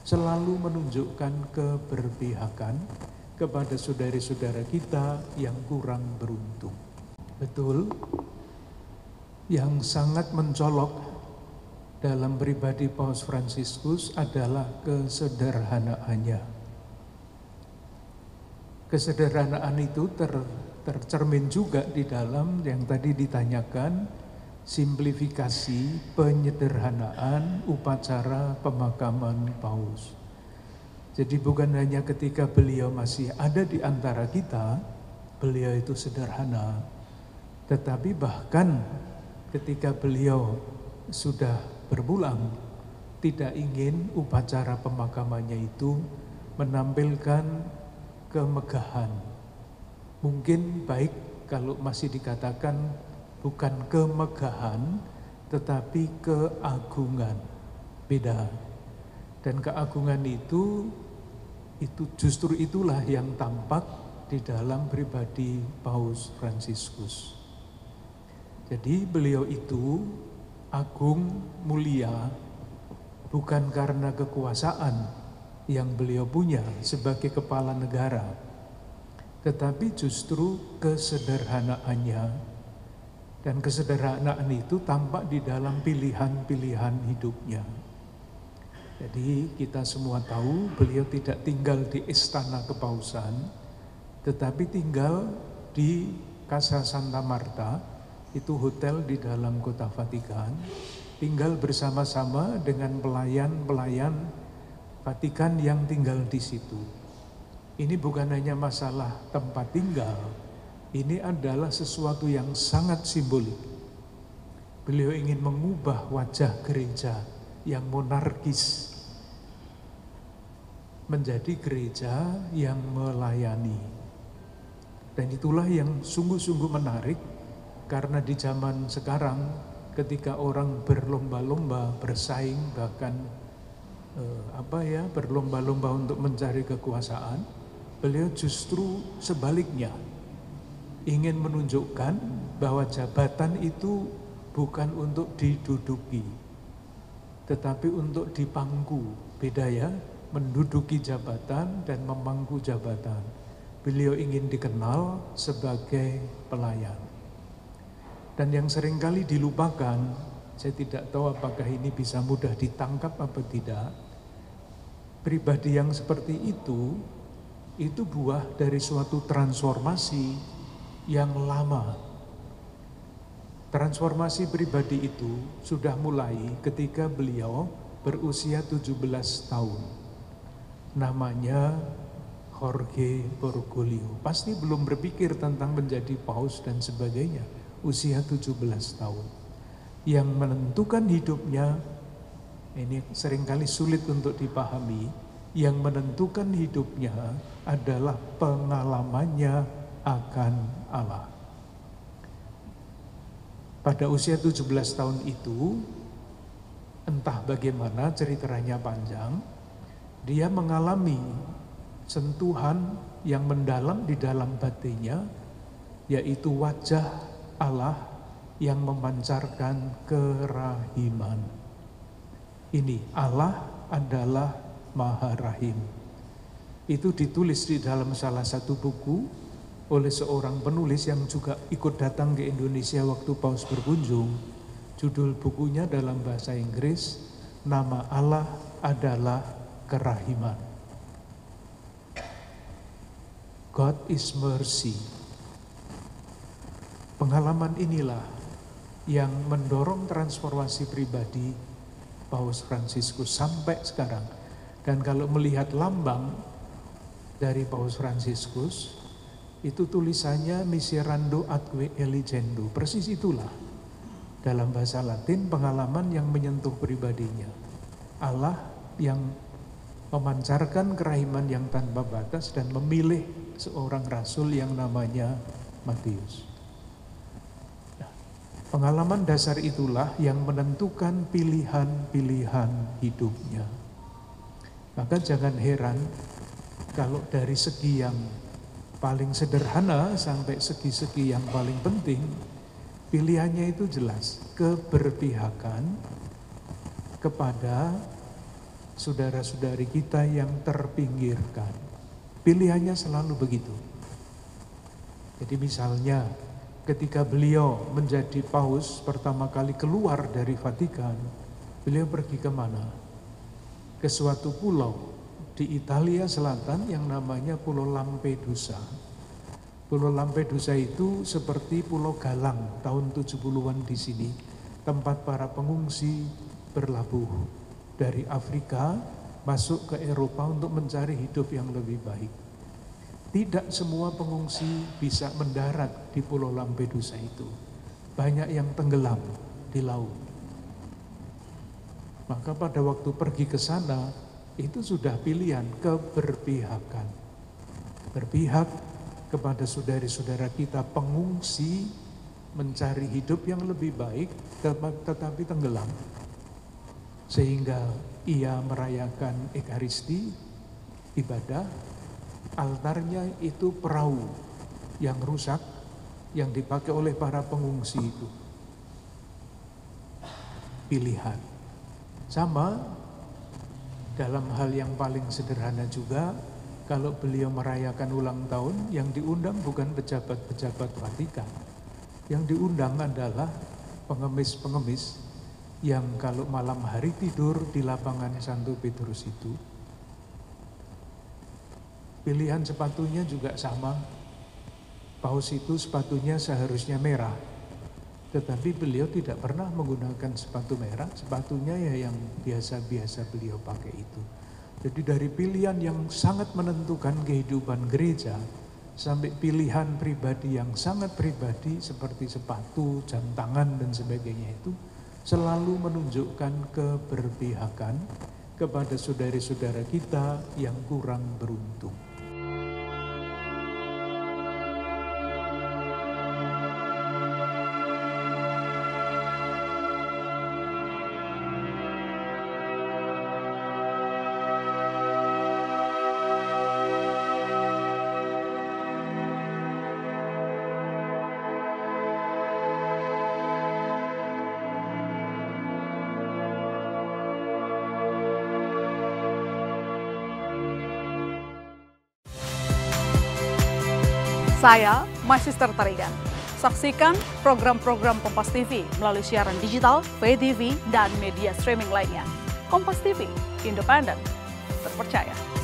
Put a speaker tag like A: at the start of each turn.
A: selalu menunjukkan keberpihakan kepada saudara-saudara kita yang kurang beruntung. Betul, yang sangat mencolok dalam pribadi Paus Fransiskus adalah kesederhanaannya. Kesederhanaan itu tercermin juga di dalam yang tadi ditanyakan, simplifikasi penyederhanaan upacara pemakaman Paus. Jadi bukan hanya ketika beliau masih ada di antara kita, beliau itu sederhana, tetapi bahkan ketika beliau sudah berpulang, tidak ingin upacara pemakamannya itu menampilkan kemegahan. Mungkin baik kalau masih dikatakan bukan kemegahan, tetapi keagungan. Beda. Dan keagungan itu justru itulah yang tampak di dalam pribadi Paus Fransiskus. Jadi beliau itu agung, mulia, bukan karena kekuasaan yang beliau punya sebagai kepala negara, tetapi justru kesederhanaannya. Dan kesederhanaan itu tampak di dalam pilihan-pilihan hidupnya. Jadi kita semua tahu beliau tidak tinggal di istana kepausan, tetapi tinggal di Casa Santa Marta, itu hotel di dalam kota Vatikan, tinggal bersama-sama dengan pelayan-pelayan Vatikan yang tinggal di situ. Ini bukan hanya masalah tempat tinggal, ini adalah sesuatu yang sangat simbolik. Beliau ingin mengubah wajah gereja yang monarkis menjadi gereja yang melayani. Dan itulah yang sungguh-sungguh menarik, karena di zaman sekarang ketika orang berlomba-lomba, bersaing, bahkan berlomba-lomba untuk mencari kekuasaan, beliau justru sebaliknya ingin menunjukkan bahwa jabatan itu bukan untuk diduduki, tetapi untuk dipangku. Beda ya, menduduki jabatan dan memangku jabatan. Beliau ingin dikenal sebagai pelayan. Dan yang seringkali dilupakan, saya tidak tahu apakah ini bisa mudah ditangkap apa tidak, pribadi yang seperti itu buah dari suatu transformasi yang lama. Transformasi pribadi itu sudah mulai ketika beliau berusia 17 tahun. Namanya Jorge Bergoglio. Pasti belum berpikir tentang menjadi paus dan sebagainya. Usia 17 tahun. Yang menentukan hidupnya, ini seringkali sulit untuk dipahami, yang menentukan hidupnya adalah pengalamannya akan Allah. Pada usia 17 tahun itu, entah bagaimana ceritanya panjang, dia mengalami sentuhan yang mendalam di dalam batinnya, yaitu wajah Allah yang memancarkan kerahiman. Ini Allah adalah Maha Rahim. Itu ditulis di dalam salah satu buku oleh seorang penulis yang juga ikut datang ke Indonesia waktu Paus berkunjung. Judul bukunya dalam bahasa Inggris, Nama Allah adalah Kerahiman. God is mercy. Pengalaman inilah yang mendorong transformasi pribadi Paus Fransiskus sampai sekarang. Dan kalau melihat lambang dari Paus Fransiskus, itu tulisannya Miserando atque eligendo. Persis itulah dalam bahasa Latin pengalaman yang menyentuh pribadinya. Allah yang memancarkan kerahiman yang tanpa batas dan memilih seorang rasul yang namanya Matius. Nah, pengalaman dasar itulah yang menentukan pilihan-pilihan hidupnya. Maka jangan heran kalau dari segi yang paling sederhana sampai segi-segi yang paling penting, pilihannya itu jelas, keberpihakan kepada saudara-saudari kita yang terpinggirkan. Pilihannya selalu begitu. Jadi misalnya ketika beliau menjadi paus pertama kali keluar dari Vatikan, beliau pergi ke mana? Ke suatu pulau di Italia Selatan yang namanya Pulau Lampedusa. Pulau Lampedusa itu seperti Pulau Galang tahun 70-an di sini, tempat para pengungsi berlabuh dari Afrika masuk ke Eropa untuk mencari hidup yang lebih baik. Tidak semua pengungsi bisa mendarat di Pulau Lampedusa itu. Banyak yang tenggelam di laut. Maka pada waktu pergi ke sana, itu sudah pilihan keberpihakan. Berpihak kepada saudara-saudara kita pengungsi mencari hidup yang lebih baik tetapi tenggelam. Sehingga ia merayakan Ekaristi, ibadah, altarnya itu perahu yang rusak yang dipakai oleh para pengungsi itu. Pilihan. Sama dalam hal yang paling sederhana juga, kalau beliau merayakan ulang tahun, yang diundang bukan pejabat-pejabat Vatikan. Yang diundang adalah pengemis-pengemis yang kalau malam hari tidur di lapangan Santo Petrus itu. Pilihan sepatunya juga sama. Paus itu sepatunya seharusnya merah. Tetapi beliau tidak pernah menggunakan sepatu merah, sepatunya ya yang biasa-biasa beliau pakai itu. Jadi dari pilihan yang sangat menentukan kehidupan gereja, sampai pilihan pribadi yang sangat pribadi seperti sepatu, jam tangan dan sebagainya itu, selalu menunjukkan keberpihakan kepada saudara-saudara kita yang kurang beruntung.
B: Saya Magister Tarigan. Saksikan program-program Kompas TV melalui siaran digital, pay TV, dan media streaming lainnya. Kompas TV, independen, terpercaya.